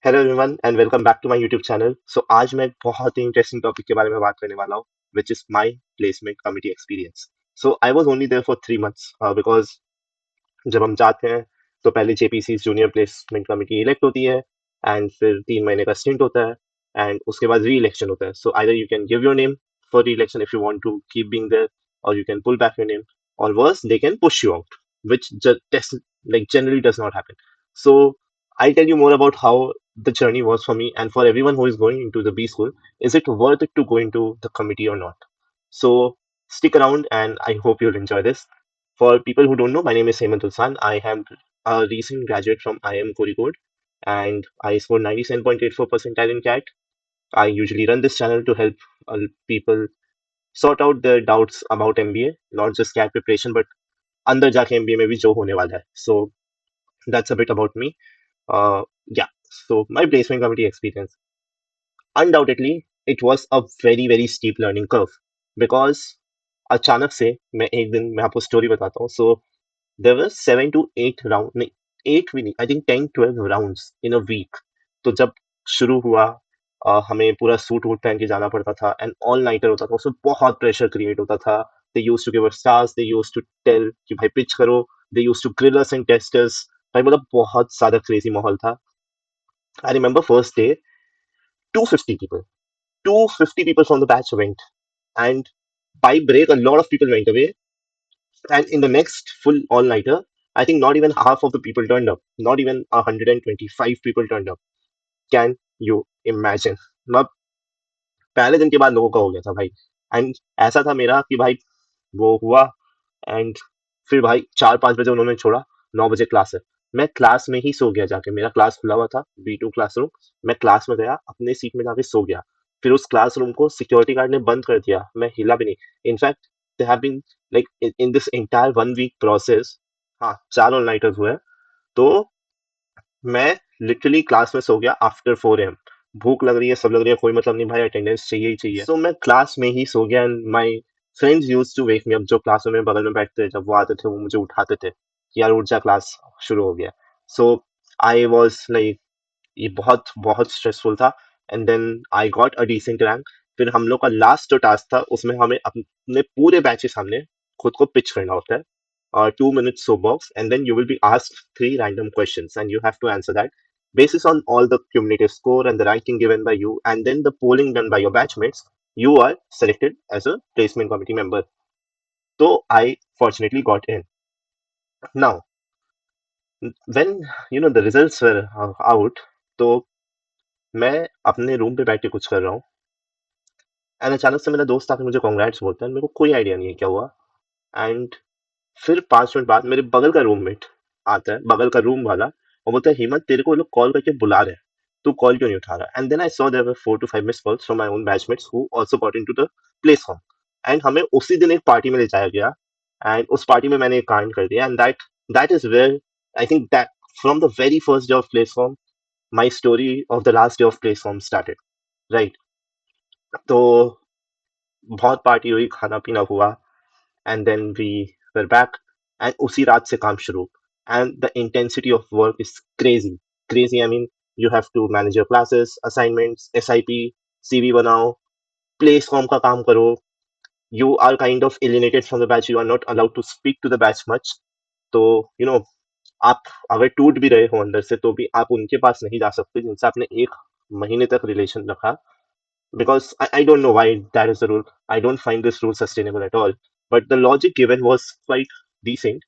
Hello everyone and welcome back to my YouTube channel. So आज मैं एक बहुत ही इंटरेस्टिंग टॉपिक के बारे में बात करने वाला हूँ, which is my placement committee experience. So I was only there for 3 months because जब हम जाते हैं तो पहले JPC junior placement committee elect होती है एंड फिर 3 महीने का स्टिंट होता है एंड उसके बाद री इलेक्शन होता है। So either you can give your name for reelection if you want to keep being there, और you can pull back your name, or worse they can push you out, which like generally does not happen. So I'll tell you more about how the journey was for me and for everyone who is going into the B school. Is it worth it to go into the committee or not? So stick around and I hope you'll enjoy this. For people who don't know, my name is Hemant Tulsan. I am a recent graduate from IIM Kozhikode and I scored 97.84 percentile in CAT. I usually run this channel to help people sort out their doubts about MBA, not just CAT preparation, but अंदर जाके MBA में भी जो होने वाला है. So that's a bit about me. Yeah. So my placement committee experience. Undoubtedly, it was a very steep learning curve because अचानक से मैं आपको स्टोरी बताता हूँ. So there were 7 to 8 round, नहीं 8 भी नहीं, I think 10-12 rounds in a week. तो जब शुरू हुआ हमें पूरा सूट वूट पहन के जाना पड़ता था एंड ऑल नाइटर होता था, उसमें बहुत प्रेशर क्रिएट होता था. They use to give us task, they use to tell कि भाई पिच करो, they use to grill us and test us. भाई मतलब बहुत ज्यादा क्रेजी माहौल था. I remember first day 250 people 250 people from the batch went, and by break a lot of people went away. And in the next full all nighter, I think not even half of the people turned up. Not even 125 people turned up. Can you imagine? मतलब पहले दिन के बाद लोगों का हो गया था भाई. एंड ऐसा था मेरा कि भाई वो हुआ एंड फिर भाई 4-5 बजे उन्होंने छोड़ा. 9 बजे क्लास है. मैं क्लास में ही सो गया जाके. मेरा क्लास खुला हुआ था, B2 क्लासरूम. मैं क्लास में गया, अपने सीट में जाके सो गया. फिर उस क्लासरूम को सिक्योरिटी गार्ड ने बंद कर दिया. मैं हिला भी नहीं. In fact they have been like in this entire 1 week process, हाँ 4 ऑल नाइटर्स हुए. तो मैं लिटरली क्लास में सो गया आफ्टर 4 AM. भूख लग रही है, सब लग रही है, कोई मतलब नहीं भाई, अटेंडेंस चाहिए ही चाहिए. सो मैं क्लास में ही सो गया and my friends used to wake me up. जो क्लास में मेरे बगल में बैठते थे, जब वो आते थे वो मुझे उठाते थे कि यार उठ जा, क्लास शुरू हो गया. सो आई वाज लाइक, ये बहुत बहुत स्ट्रेसफुल था. And then I got a decent rank. फिर हम लोग का लास्ट जो टास्क था उसमें हमें अपने पूरे बैच के सामने खुद को पिच करना होता है. 2 minutes soapbox, and then you will be asked three random questions, and you have to answer that basis on all the cumulative score and the ranking given by you, and then the polling done by your batchmates. You are selected as a placement committee member. So I fortunately got in. Now, when the results were out, तो मैं अपने room पे बैठ के कुछ कर रहा हूँ एंड अचानक से मेरा दोस्त आके मुझे कॉन्ग्रेट्स बोलता है. मेरे को कोई आइडिया नहीं है क्या हुआ. एंड फिर 5 मिनट बाद मेरे बगल का रूममेट आता है, बगल का रूम वाला, और बोलता है हिम्मत तेरे को वो लोग कॉल करके बुला रहे हैं, तू कॉल क्यों नहीं उठा रहा. And then I saw there were 4 to 5 miss calls from my own batchmates who also got into the place form. And हमें उसी दिन एक पार्टी में ले जाया गया एंड उस पार्टी में मैंने एक कांड कर दिया. And that is where I think that from the very first day of place form my story of the last day of place form started. Right. तो बहुत पार्टी हुई, खाना पीना हुआ, and then we were back, and उसी रात से काम शुरू. And the intensity of work is crazy. I mean, you have to manage your classes, assignments, SIP, CV बनाओ, place form का काम करो. You are kind of alienated from the batch. You are not allowed to speak to the batch much. तो आप अगर टूट भी रहे हो अंदर से तो भी आप उनके पास नहीं जा सकते जिनसे आपने 1 महीने तक रिलेशन रखा. Because I don't know why that is the rule. I don't find this rule sustainable at all. But the logic given was quite decent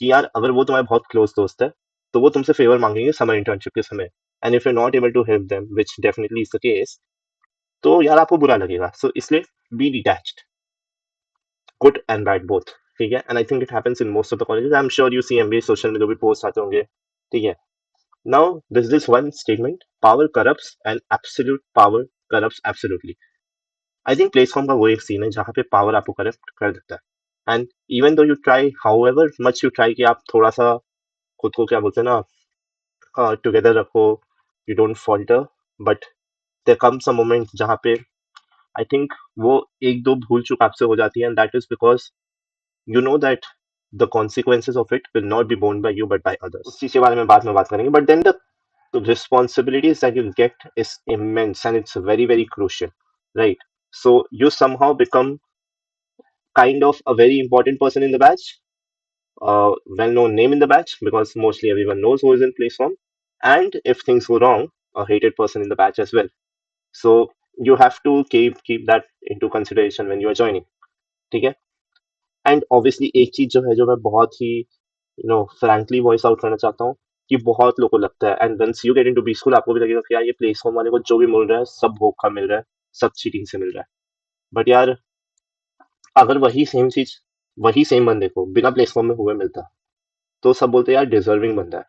कि यार अगर वो तुम्हारे बहुत क्लोज दोस्त है तो वो तुमसे फेवर मांगेंगे समर इंटर्नशिप के समय. And if you not able to help them, which definitely is the case, तो यार आपको बुरा लगेगा. सो इसलिए be detached, good and bad both. ठीक है. And I think it happens in most of the colleges. I am sure you see MBA social में जो भी पोस्ट आते होंगे. ठीक है. Now this one statement, power corrupts and absolute power corrupts absolutely. I think प्लेसफॉर्म का वो एक सीन है जहाँ पे पावर आपको करप्ट कर देता है. And even though you try, how ever much you try कि आप थोड़ा सा खुद को क्या बोलते हैं ना, टुगेदर रखो, you don't falter, but there comes a moment जहाँ पे आई थिंक वो एक दो भूल चूक आपसे हो जाती है. And that is because you know that the consequences of it will not be borne by you but by others. उस चीज के बारे में बाद में बात करेंगे. But then the the responsibilities that you get is immense and it's very, very crucial, right? So you somehow become kind of a very important person in the batch, well-known name in the batch because mostly everyone knows who is in place form. And if things go wrong, a hated person in the batch as well. So you have to keep that into consideration when you are joining. ठीक है? And obviously एक चीज जो है जो मैं बहुत ही frankly voice out करना चाहता हूँ कि बहुत लोगों को लगता है and once you get into B school आपको भी लगेगा कि यार ये प्लेस फॉर्म वाले को जो भी मिल रहा है सब धोखा मिल रहा है, सब चीटिंग से मिल रहा है. बट यार अगर वही सेम बंदे को बिना प्लेस फॉर्म में हुए मिलता तो सब बोलते यार डिजर्विंग बंदा है.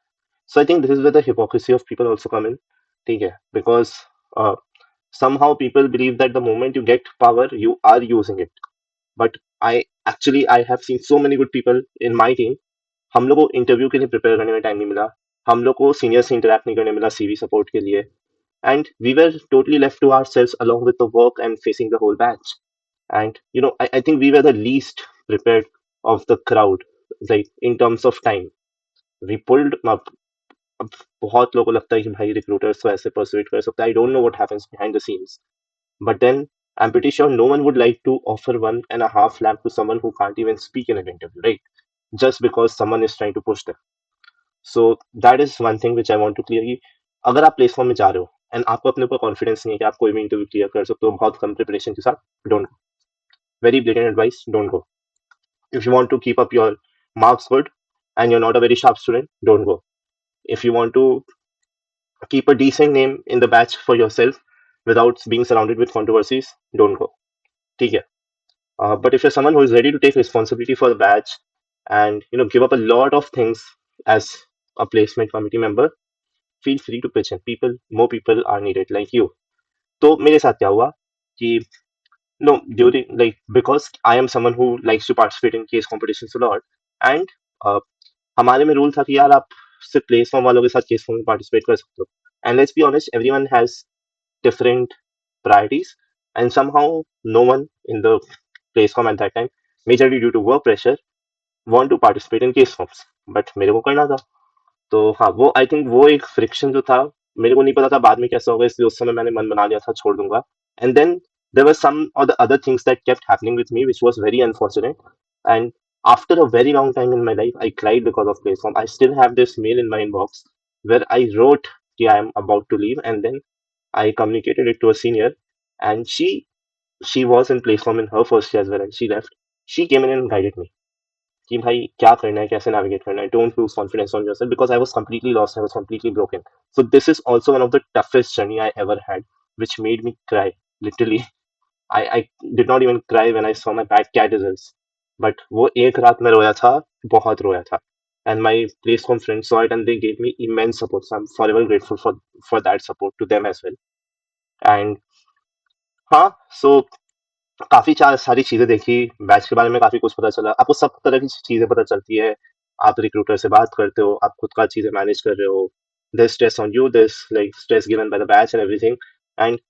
So I think this is the hypocrisy of people also come in. ठीक है, because somehow people believe that the moment you get power you are using it. But I have seen so many good people in my team. हम लोग को interview के लिए prepare करने में time नहीं मिला, हम लोग को सीनियर से इंटरेक्ट नहीं करने मिला सीवी सपोर्ट के लिए, and we were totally left to ourselves along with the work and facing the whole batch. And I think we were the least prepared of the crowd, like in terms of time. We pulled अब बहुत लोगों को लगता है कि भाई recruiters तो ऐसे परसुएट कर सकता है. I don't know what happens behind the scenes, but then I'm pretty sure no one would like to offer 1.5 lakh to someone who can't even speak in an interview, right? Just because someone is trying to push them. So that is one thing which I want to clear कि अगर आप प्लेसफॉर्म में जा रहे हो and आपको अपने ऊपर कॉन्फिडेंस नहीं है कि आप कोई भी इंटरव्यू क्लियर कर सकते हो बहुत कम प्रिपरेशन के साथ, don't go. Very blatant advice, don't go. If you want to keep up your marks good and you're not a very sharp student, don't go. If you want to keep a decent name in the batch for yourself without being surrounded with controversies, don't go. ठीक है. But if you're someone who is ready to take responsibility for the batch and give up a lot of things as a placement committee member, feel free to pitch in. More people are needed like you. तो मेरे साथ क्या हुआ कि no during like because I am someone who likes to participate in case competitions a lot and हमारे में rule था कि यार आप सिर्फ प्लेस फॉर्म वालों के साथ केस फॉर्म में पार्टिसिपेट कर सकते हो. And let's be honest, everyone has different priorities, and somehow no one in the place form at that time, majorly due to work pressure, want to participate in case forms. But मेरे को करना था. तो हाँ, वो I think वो एक friction जो था, मेरे को नहीं पता था बाद में कैसा होगा, इसलिए उस समय मैंने मन बना लिया था छोड़ दूंगा. एंड देन देयर वर सम और the other things that kept happening with me which was very unfortunate. And after a very long time in my life, I cried because of platform. I still have this mail in my inbox where I wrote कि I am about to leave, and then I communicated it to a senior, and she was in platform in her first year as well, and she left. She came in and guided me कि भाई क्या करना है, कैसे navigate करना है, don't lose confidence on yourself because I was completely lost, I was completely broken. So this is also one of the toughest journey I ever had, which made me cry literally. I did not even cry when I saw my bad CAT results, but वो एक रात में रोया था, बहुत रोया था. And my place friends saw it and they gave me immense support. So I'm forever grateful for that support to them as well. And हाँ, so काफी सारी चीजें देखी, बैच के बारे में काफी कुछ पता चला. आपको सब तरह की चीजें पता चलती है, आप रिक्रूटर से बात करते हो, आप खुद का चीजें मैनेज कर रहे हो. there's stress on you, there's like stress given by the batch and everything. And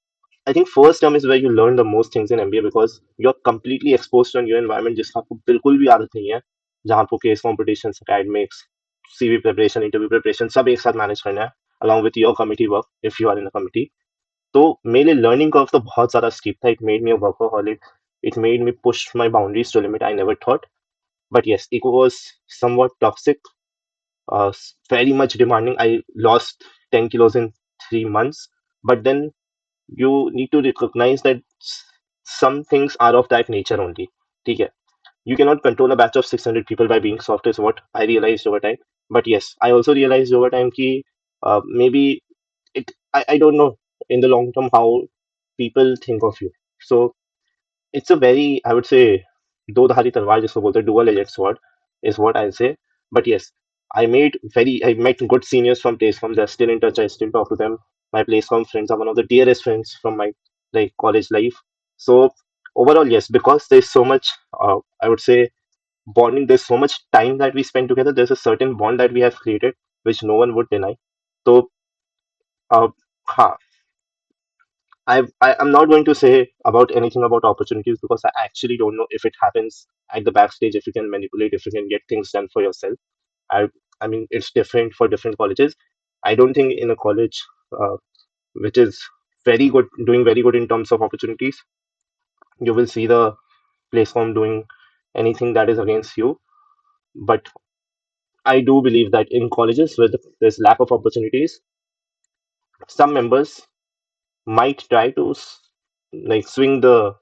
I think first term is where you learn the most things in MBA because you're completely exposed to a new environment जिसका आपको बिल्कुल भी आदत नहीं है, जहाँ आपको case competition, academics, CV preparation, interview preparation सब एक साथ मैनेज करना है along with your committee work if you are in a committee. तो मेरे लिए लर्निंग कर्व तो बहुत ज़्यादा स्टीप था. It made me a workaholic. It made me push my boundaries to a limit I never thought. But yes, it was somewhat toxic, very much demanding. I lost 10 kilos in 3 months. But then you need to recognize that some things are of that nature only. ठीक है? You cannot control a batch of 600 people by being soft is what I realized over time. But yes, I also realized over time कि maybe I don't know in the long term how people think of you. So it's a very, I would say, दो धारी तलवार जिसको बोलते हैं, dual edged sword is what I'll say. But yes, I met good seniors from Placecom. They're still in touch. I still talk to them. My Placecom friends are one of the dearest friends from my like college life. So overall, yes, because there's so much, I would say, bonding. There's so much time that we spend together. There's a certain bond that we have created, which no one would deny. So, uh, हाँ, I'm not going to say about anything about opportunities because I actually don't know if it happens at the backstage, if you can manipulate, if you can get things done for yourself. I I mean, it's different for different colleges. I don't think in a college which is very good, doing very good in terms of opportunities, you will see the platform doing anything that is against you. But I do believe that in colleges where there's lack of opportunities, some members might try to like swing the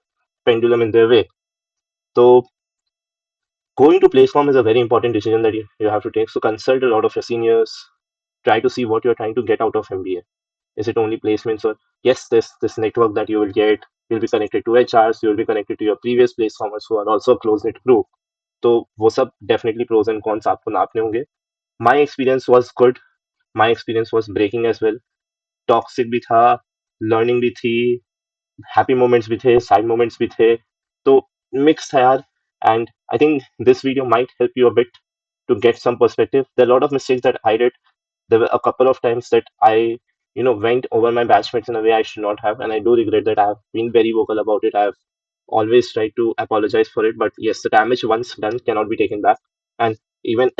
pendulum in their way. So going to platform is a very important decision that you have to take. So consult a lot of your seniors, try to see what you're trying to get out of MBA. Is it only placements, or yes, this network that you will get, you'll be connected to HRs, you'll be connected to your previous platformers who are also a close knit group. तो वो सब definitely pros and cons आपको नापने होंगे. My experience was good. My experience was breaking as well. Toxic भी था, learning भी थी, happy moments भी थे, sad moments भी थे. तो mixed था यार. And I think this video might help you a bit to get some perspective. There are a lot of mistakes that I did. There were a couple of times that I, went over my batchmates in a way I should not have, and I do regret that. I have been very vocal about it. I have always tried to apologize for it, but yes, the damage once done cannot be taken back. And even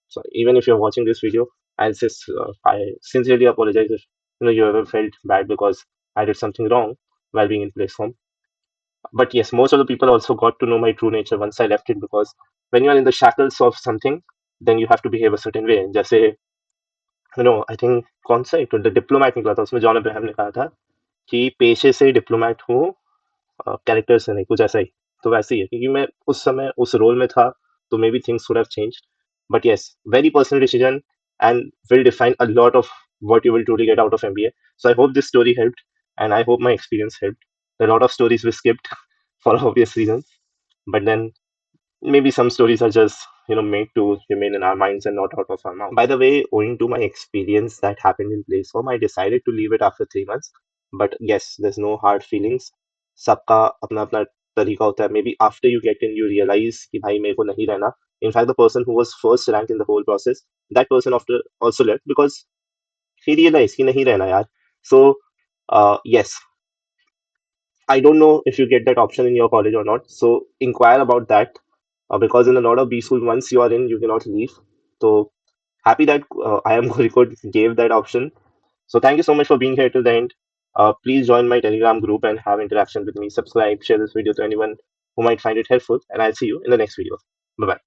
sorry, even if you're watching this video, I sincerely apologize if you ever felt bad because I did something wrong while being in platform. But yes, most of the people also got to know my true nature once I left it, because when you are in the shackles of something, then you have to behave a certain way. जैसे I think कौन सा एक the diplomat निकला था, उसमें John Abraham ने कहा था कि पेशे से डिप्लोमैट हूँ, कैरेक्टर से नहीं, कुछ ऐसा ही. तो वैसे ही है, क्योंकि मैं उस समय उस रोल में था, तो may be things would have change. But yes, very personal decision and will define a lot of what you will truly get out of MBA. So I hope this story helped, and I hope my experience helped. A lot of stories we skipped for obvious reasons, but then maybe some stories are just made to remain in our minds and not out of our mouth. By the way, owing to my experience that happened in platform, I decided to leave it after 3 months. But yes, there's no hard feelings. सबका अपना अपना तरीका होता है. Maybe after you get in, you realize कि भाई मेरे को नहीं रहना. In fact, the person who was first ranked in the whole process, that person after also left because he realized कि नहीं रहना यार. So yes, I don't know if you get that option in your college or not. So inquire about that, because in a lot of B school, once you are in, you cannot leave. So happy that IIM Kozhikode gave that option. So thank you so much for being here till the end. Please join my Telegram group and have interaction with me. Subscribe, share this video to anyone who might find it helpful, and I'll see you in the next video. Bye bye.